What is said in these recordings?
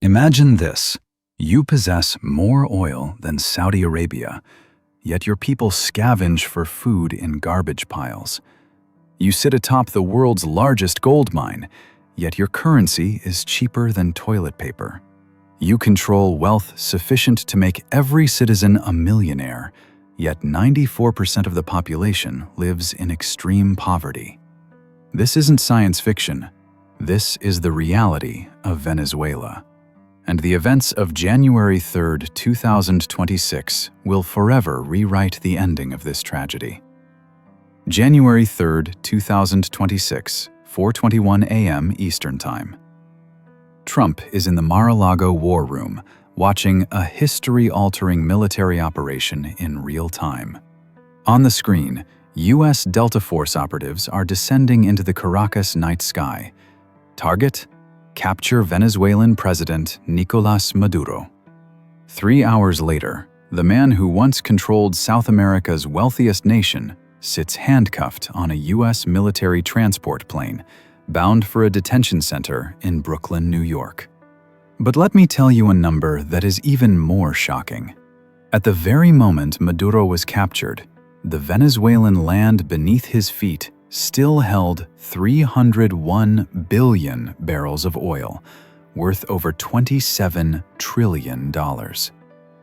Imagine this. You possess more oil than Saudi Arabia, yet your people scavenge for food in garbage piles. You sit atop the world's largest gold mine, yet your currency is cheaper than toilet paper. You control wealth sufficient to make every citizen a millionaire, yet 94% of the population lives in extreme poverty. This isn't science fiction. This is the reality of Venezuela. And the events of January 3, 2026 will forever rewrite the ending of this tragedy. January 3, 2026, 4:21 a.m. Eastern Time. Trump is in the Mar-a-Lago war room, watching a history-altering military operation in real time. On the screen, U.S. Delta Force operatives are descending into the Caracas night sky. Target: capture Venezuelan President Nicolás Maduro. 3 hours later, the man who once controlled South America's wealthiest nation sits handcuffed on a U.S. military transport plane, bound for a detention center in Brooklyn, New York. But let me tell you a number that is even more shocking. At the very moment Maduro was captured, the Venezuelan land beneath his feet still held 301 billion barrels of oil, worth over $27 trillion.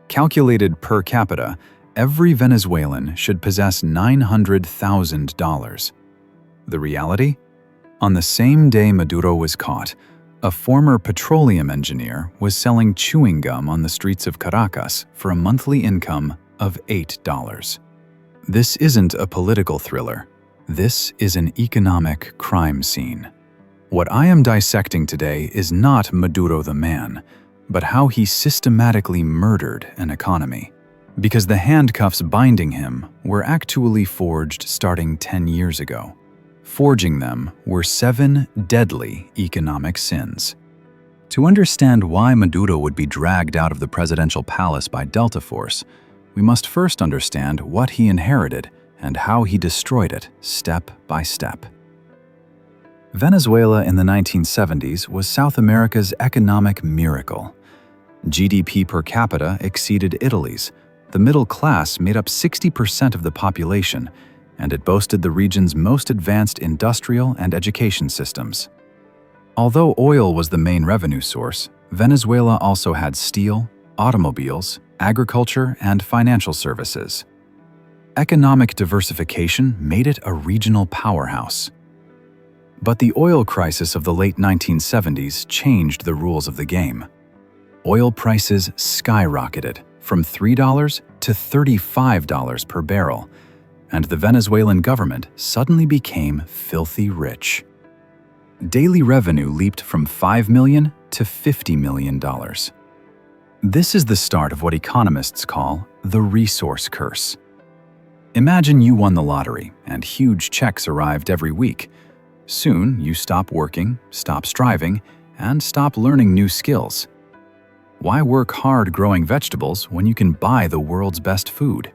Calculated per capita, every Venezuelan should possess $900,000. The reality? On the same day Maduro was caught, a former petroleum engineer was selling chewing gum on the streets of Caracas for a monthly income of $8. This isn't a political thriller. This is an economic crime scene. What I am dissecting today is not Maduro the man, but how he systematically murdered an economy. Because the handcuffs binding him were actually forged starting 10 years ago. Forging them were 7 deadly economic sins. To understand why Maduro would be dragged out of the presidential palace by Delta Force, we must first understand what he inherited and how he destroyed it step by step. Venezuela in the 1970s was South America's economic miracle. GDP per capita exceeded Italy's. The middle class made up 60% of the population, and it boasted the region's most advanced industrial and education systems. Although oil was the main revenue source, Venezuela also had steel, automobiles, agriculture, and financial services. Economic diversification made it a regional powerhouse. But the oil crisis of the late 1970s changed the rules of the game. Oil prices skyrocketed from $3 to $35 per barrel, and the Venezuelan government suddenly became filthy rich. Daily revenue leaped from $5 million to $50 million. This is the start of what economists call the resource curse. Imagine you won the lottery and huge checks arrived every week. Soon, you stop working, stop striving, and stop learning new skills. Why work hard growing vegetables when you can buy the world's best food?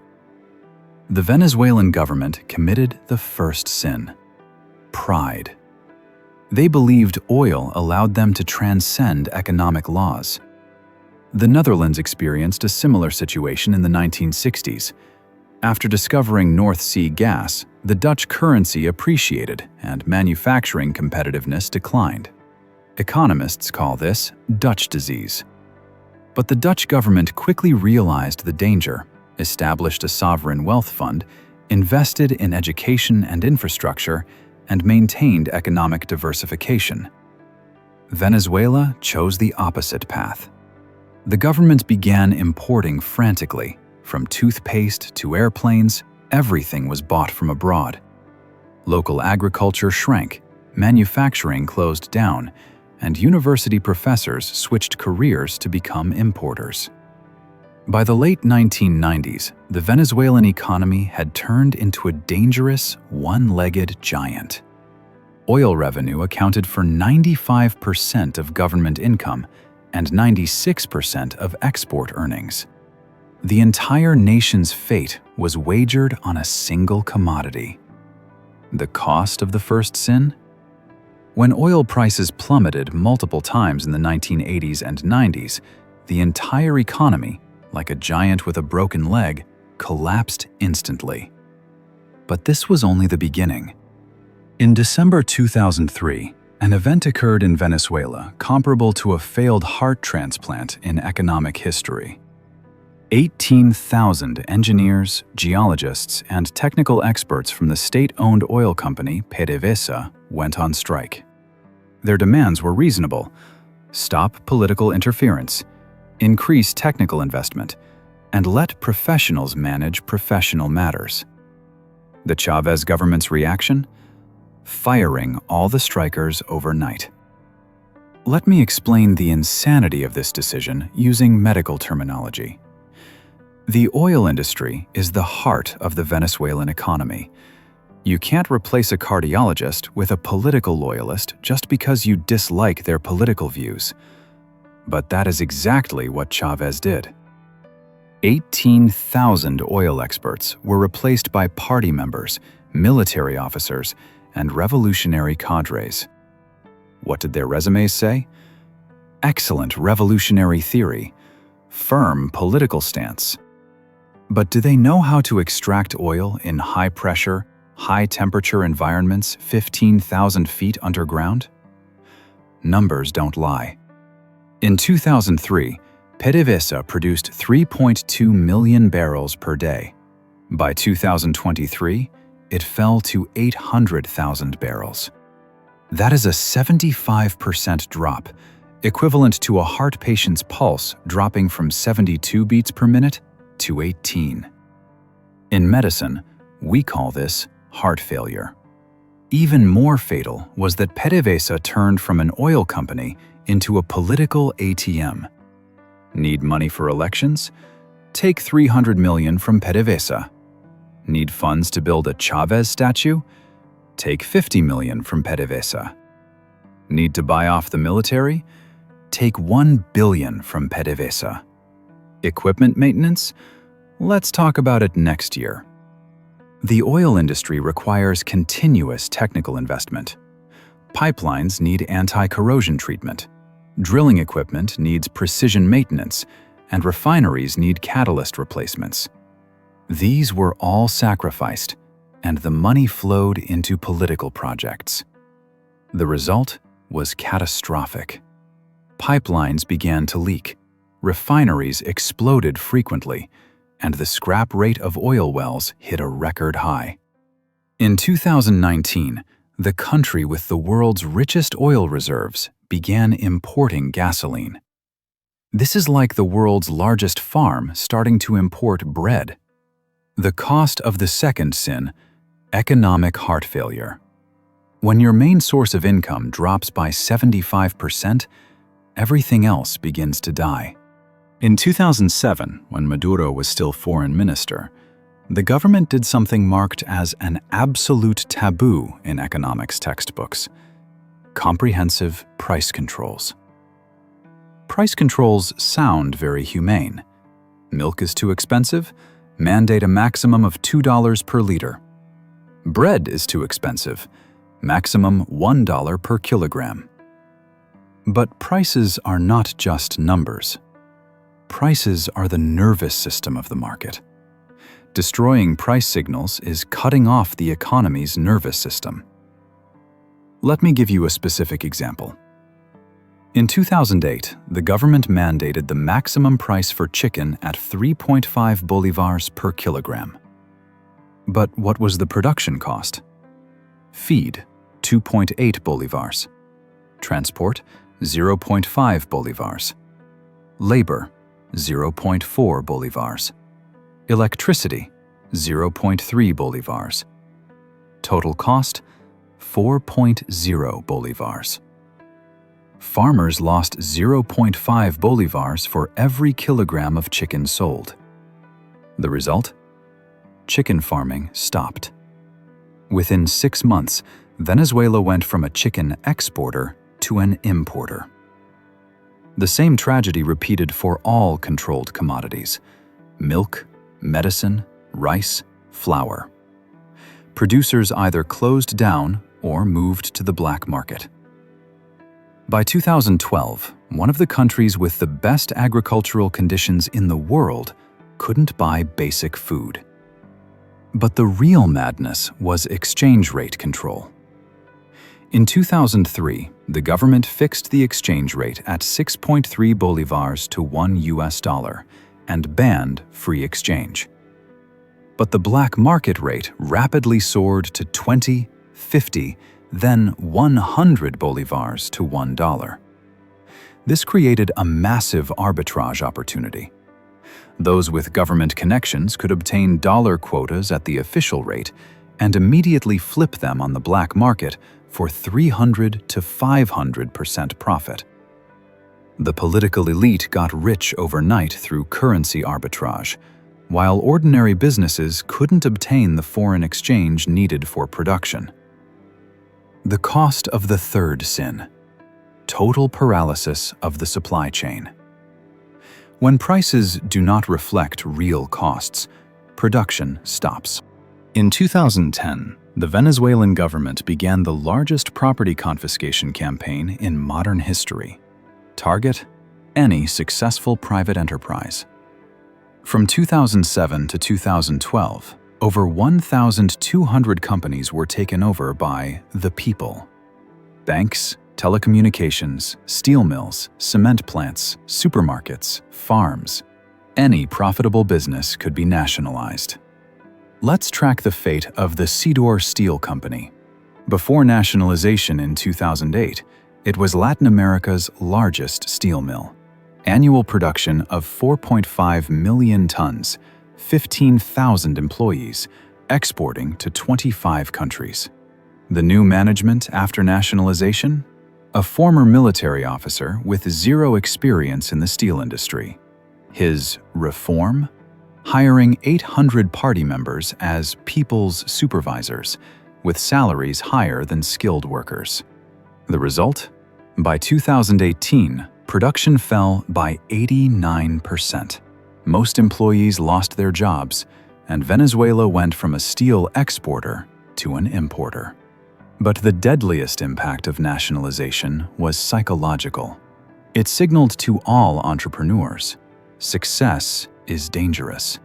The Venezuelan government committed the first sin: pride. They believed oil allowed them to transcend economic laws. The Netherlands experienced a similar situation in the 1960s. After discovering North Sea gas, the Dutch currency appreciated and manufacturing competitiveness declined. Economists call this Dutch disease. But the Dutch government quickly realized the danger, established a sovereign wealth fund, invested in education and infrastructure, and maintained economic diversification. Venezuela chose the opposite path. The government began importing frantically. From toothpaste to airplanes, everything was bought from abroad. Local agriculture shrank, manufacturing closed down, and university professors switched careers to become importers. By the late 1990s, the Venezuelan economy had turned into a dangerous, one-legged giant. Oil revenue accounted for 95% of government income and 96% of export earnings. The entire nation's fate was wagered on a single commodity. The cost of the first sin? When oil prices plummeted multiple times in the 1980s and 90s, the entire economy, like a giant with a broken leg, collapsed instantly. But this was only the beginning. In December 2003, an event occurred in Venezuela comparable to a failed heart transplant in economic history. 18,000 engineers, geologists, and technical experts from the state-owned oil company PDVSA went on strike. Their demands were reasonable: stop political interference, increase technical investment, and let professionals manage professional matters. The Chavez government's reaction? Firing all the strikers overnight. Let me explain the insanity of this decision using medical terminology. The oil industry is the heart of the Venezuelan economy. You can't replace a cardiologist with a political loyalist just because you dislike their political views. But that is exactly what Chavez did. 18,000 oil experts were replaced by party members, military officers, and revolutionary cadres. What did their resumes say? Excellent revolutionary theory, firm political stance. But do they know how to extract oil in high-pressure, high-temperature environments 15,000 feet underground? Numbers don't lie. In 2003, PDVSA produced 3.2 million barrels per day. By 2023, it fell to 800,000 barrels. That is a 75% drop, equivalent to a heart patient's pulse dropping from 72 beats per minute to 18. In medicine, we call this heart failure. Even more fatal was that PDVSA turned from an oil company into a political ATM. Need money for elections? Take $300 million from PDVSA. Need funds to build a Chavez statue? Take $50 million from PDVSA. Need to buy off the military? Take $1 billion from PDVSA. Equipment maintenance? Let's talk about it next year. The oil industry requires continuous technical investment. Pipelines need anti-corrosion treatment. Drilling equipment needs precision maintenance, and refineries need catalyst replacements. These were all sacrificed, and the money flowed into political projects. The result was catastrophic. Pipelines began to leak, refineries exploded frequently, and the scrap rate of oil wells hit a record high. In 2019, the country with the world's richest oil reserves began importing gasoline. This is like the world's largest farm starting to import bread. The cost of the second sin: economic heart failure. When your main source of income drops by 75%, everything else begins to die. In 2007, when Maduro was still foreign minister, the government did something marked as an absolute taboo in economics textbooks: comprehensive price controls. Price controls sound very humane. Milk is too expensive? Mandate a maximum of $2 per liter. Bread is too expensive. Maximum $1 per kilogram. But prices are not just numbers. Prices are the nervous system of the market. Destroying price signals is cutting off the economy's nervous system. Let me give you a specific example. In 2008, the government mandated the maximum price for chicken at 3.5 bolivars per kilogram. But what was the production cost? Feed, 2.8 bolivars. Transport, 0.5 bolivars. Labor, 0.4 bolivars. Electricity, 0.3 bolivars. Total cost, 4.0 bolivars. Farmers lost 0.5 bolivars for every kilogram of chicken sold. The result? Chicken farming stopped. Within 6 months, Venezuela went from a chicken exporter to an importer. The same tragedy repeated for all controlled commodities: milk, medicine, rice, flour. Producers either closed down or moved to the black market. By 2012, one of the countries with the best agricultural conditions in the world couldn't buy basic food. But the real madness was exchange rate control. In 2003, the government fixed the exchange rate at 6.3 bolivars to $1 and banned free exchange. But the black market rate rapidly soared to 20, 50, then 100 bolivars to $1. This created a massive arbitrage opportunity. Those with government connections could obtain dollar quotas at the official rate and immediately flip them on the black market for 300 to 500% profit. The political elite got rich overnight through currency arbitrage, while ordinary businesses couldn't obtain the foreign exchange needed for production. The cost of the third sin: total paralysis of the supply chain. When prices do not reflect real costs, production stops. In 2010, the Venezuelan government began the largest property confiscation campaign in modern history. Target: any successful private enterprise. From 2007 to 2012, over 1,200 companies were taken over by the people. Banks, telecommunications, steel mills, cement plants, supermarkets, farms. Any profitable business could be nationalized. Let's track the fate of the Seizure Steel Company. Before nationalization in 2008, it was Latin America's largest steel mill. Annual production of 4.5 million tons, 15,000 employees, exporting to 25 countries. The new management after nationalization? A former military officer with zero experience in the steel industry. His reform? Hiring 800 party members as people's supervisors, with salaries higher than skilled workers. The result? By 2018, production fell by 89%. Most employees lost their jobs, and Venezuela went from a steel exporter to an importer. But the deadliest impact of nationalization was psychological. It signaled to all entrepreneurs: success is dangerous.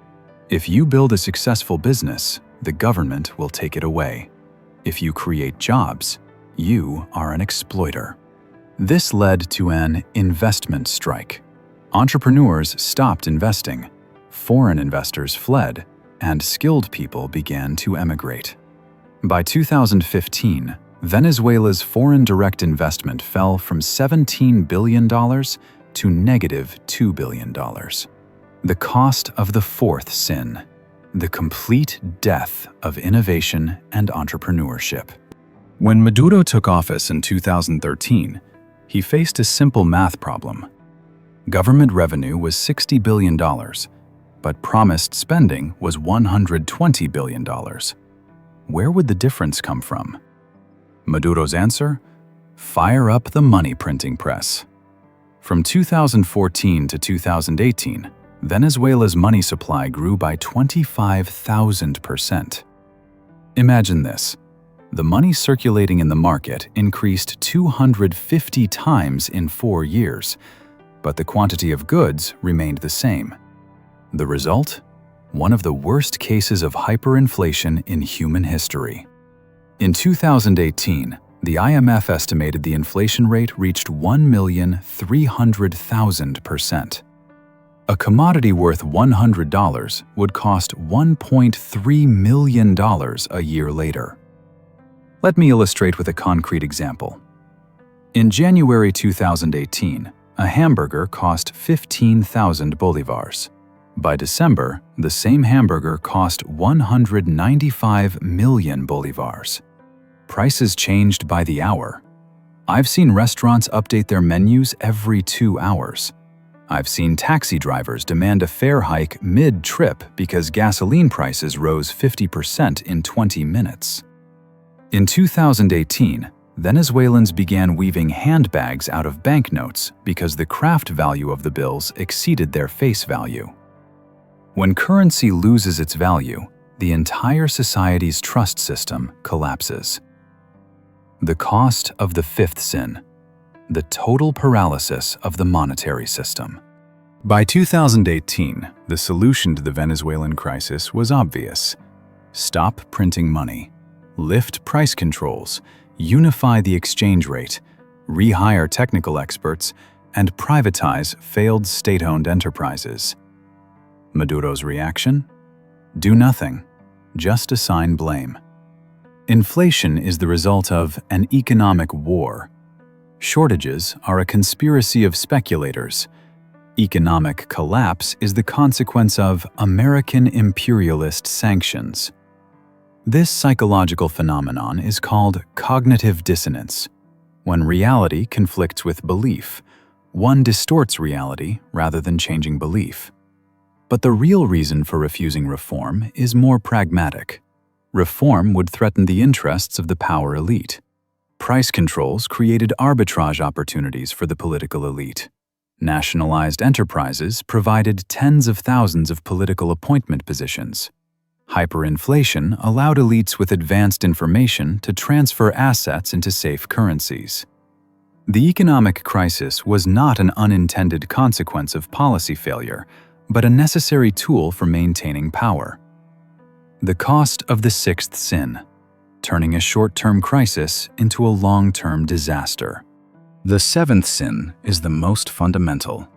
If you build a successful business, the government will take it away. If you create jobs, you are an exploiter. This led to an investment strike. Entrepreneurs stopped investing, foreign investors fled, and skilled people began to emigrate. By 2015, Venezuela's foreign direct investment fell from $17 billion to negative $2 billion. The cost of the fourth sin: the complete death of innovation and entrepreneurship. When Maduro took office in 2013, he faced a simple math problem. Government revenue was $60 billion, but promised spending was $120 billion. Where would the difference come from? Maduro's answer? Fire up the money printing press. From 2014 to 2018, Venezuela's money supply grew by 25,000%. Imagine this. The money circulating in the market increased 250 times in 4 years, but the quantity of goods remained the same. The result? One of the worst cases of hyperinflation in human history. In 2018, the IMF estimated the inflation rate reached 1,300,000%. A commodity worth $100 would cost $1.3 million a year later. Let me illustrate with a concrete example. In January 2018, a hamburger cost 15,000 bolivars. By December, the same hamburger cost 195 million bolivars. Prices changed by the hour. I've seen restaurants update their menus every 2 hours. I've seen taxi drivers demand a fare hike mid-trip because gasoline prices rose 50% in 20 minutes. In 2018, Venezuelans began weaving handbags out of banknotes because the craft value of the bills exceeded their face value. When currency loses its value, the entire society's trust system collapses. The cost of the fifth sin: the total paralysis of the monetary system. By 2018, the solution to the Venezuelan crisis was obvious. Stop printing money, lift price controls, unify the exchange rate, rehire technical experts, and privatize failed state-owned enterprises. Maduro's reaction? Do nothing, just assign blame. Inflation is the result of an economic war. Shortages are a conspiracy of speculators. Economic collapse is the consequence of American imperialist sanctions. This psychological phenomenon is called cognitive dissonance. When reality conflicts with belief, one distorts reality rather than changing belief. But the real reason for refusing reform is more pragmatic. Reform would threaten the interests of the power elite. Price controls created arbitrage opportunities for the political elite. Nationalized enterprises provided tens of thousands of political appointment positions. Hyperinflation allowed elites with advanced information to transfer assets into safe currencies. The economic crisis was not an unintended consequence of policy failure, but a necessary tool for maintaining power. The cost of the sixth sin, turning a short-term crisis into a long-term disaster. The seventh sin is the most fundamental,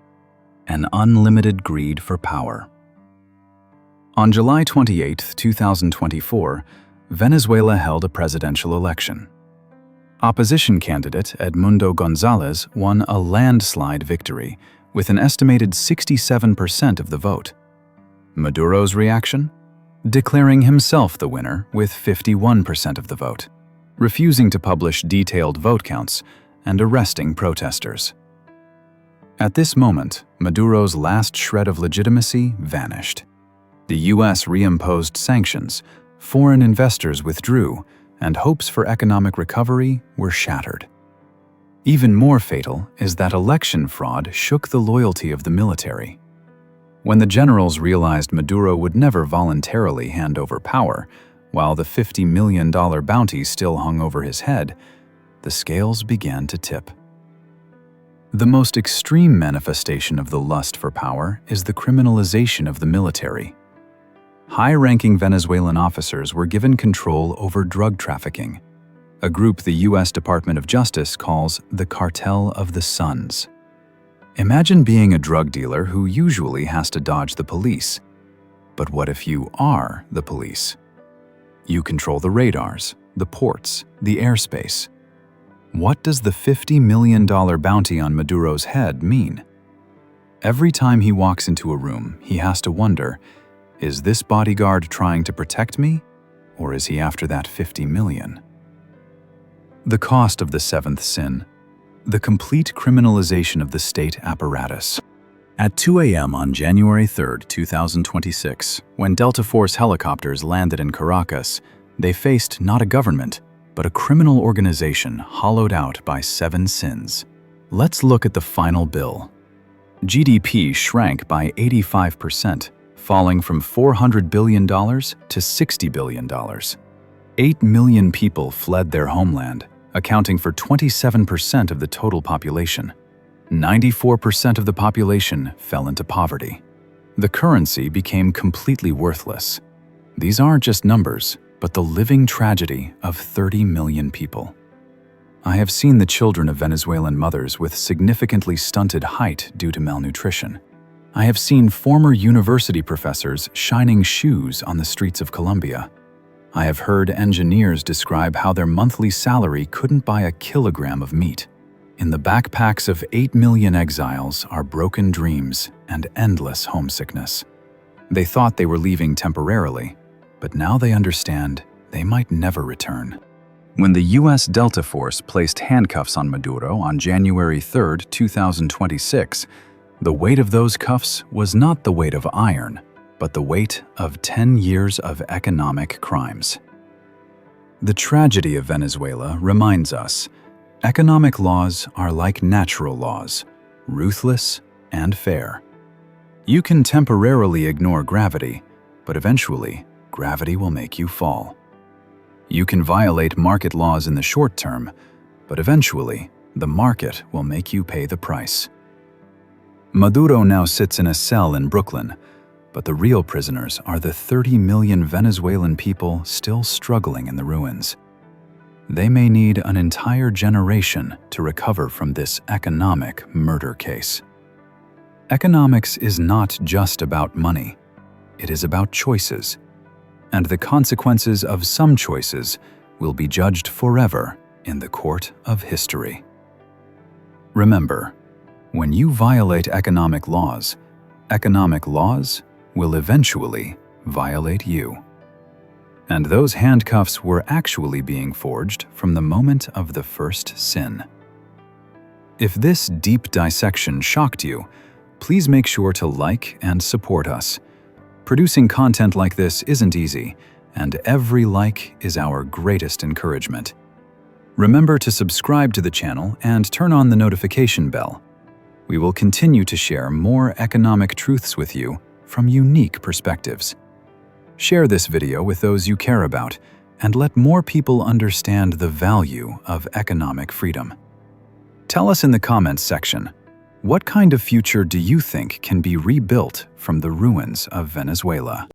an unlimited greed for power. On July 28, 2024, Venezuela held a presidential election. Opposition candidate Edmundo González won a landslide victory with an estimated 67% of the vote. Maduro's reaction? Declaring himself the winner with 51% of the vote, refusing to publish detailed vote counts, and arresting protesters. At this moment, Maduro's last shred of legitimacy vanished. The U.S. reimposed sanctions, foreign investors withdrew, and hopes for economic recovery were shattered. Even more fatal is that election fraud shook the loyalty of the military. When the generals realized Maduro would never voluntarily hand over power, while the $50 million bounty still hung over his head, the scales began to tip. The most extreme manifestation of the lust for power is the criminalization of the military. High-ranking Venezuelan officers were given control over drug trafficking, a group the U.S. Department of Justice calls the Cartel of the Sons. Imagine being a drug dealer who usually has to dodge the police. But what if you are the police? You control the radars, the ports, the airspace. What does the $50 million bounty on Maduro's head mean? Every time he walks into a room, he has to wonder, is this bodyguard trying to protect me, or is he after that $50 million? The cost of the seventh sin: the complete criminalization of the state apparatus. At 2 a.m. on January 3, 2026, when Delta Force helicopters landed in Caracas, they faced not a government, but a criminal organization hollowed out by 7 sins. Let's look at the final bill. GDP shrank by 85%, falling from $400 billion to $60 billion. 8 million people fled their homeland, accounting for 27% of the total population. 94% of the population fell into poverty. The currency became completely worthless. These aren't just numbers, but the living tragedy of 30 million people. I have seen the children of Venezuelan mothers with significantly stunted height due to malnutrition. I have seen former university professors shining shoes on the streets of Colombia. I have heard engineers describe how their monthly salary couldn't buy a kilogram of meat. In the backpacks of 8 million exiles are broken dreams and endless homesickness. They thought they were leaving temporarily, but now they understand they might never return. When the U.S. Delta Force placed handcuffs on Maduro on January 3, 2026, the weight of those cuffs was not the weight of iron, but the weight of 10 years of economic crimes. The tragedy of Venezuela reminds us, economic laws are like natural laws, ruthless and fair. You can temporarily ignore gravity, but eventually, gravity will make you fall. You can violate market laws in the short term, but eventually, The market will make you pay the price. Maduro now sits in a cell in Brooklyn, but the real prisoners are the 30 million Venezuelan people still struggling in the ruins. They may need an entire generation to recover from this economic murder case. Economics is not just about money. It is about choices, and the consequences of some choices will be judged forever in the court of history. Remember, when you violate economic laws will eventually violate you. And those handcuffs were actually being forged from the moment of the first sin. If this deep dissection shocked you, please make sure to like and support us. Producing content like this isn't easy, and every like is our greatest encouragement. Remember to subscribe to the channel and turn on the notification bell. We will continue to share more economic truths with you from unique perspectives. Share this video with those you care about, and let more people understand the value of economic freedom. Tell us in the comments section, what kind of future do you think can be rebuilt from the ruins of Venezuela?